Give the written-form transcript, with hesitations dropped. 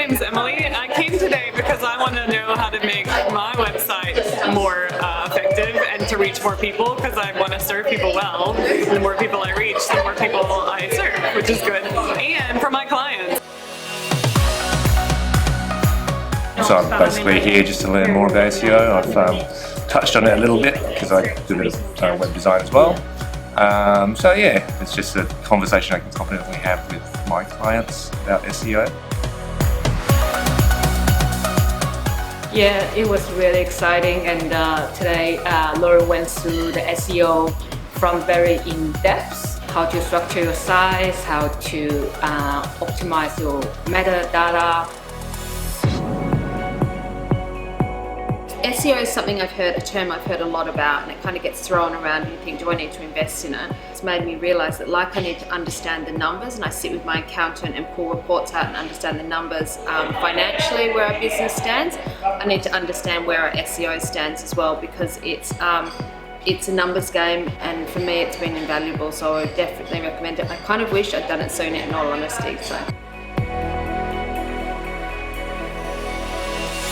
name's Emily. I came today because I want to know how to make my website more effective and to reach more people, because I want to serve people well. The more people I reach, the more people I serve, which is good. And for my clients. So I'm basically here just to learn more about SEO. I've touched on it a little bit because I do a bit of web design as well. So yeah, it's just a conversation I can confidently have with my clients about SEO. Yeah, it was really exciting, and today Laura went through the SEO from very in-depth, how to structure your site, how to optimize your metadata. SEO is something a term I've heard a lot about, and it kind of gets thrown around and you think, do I need to invest in it? It's made me realise that I need to understand the numbers, and I sit with my accountant and pull reports out and understand the numbers financially where our business stands. I need to understand where our SEO stands as well, because it's a numbers game, and for me it's been invaluable, so I definitely recommend it. I kind of wish I'd done it sooner, in all honesty. So.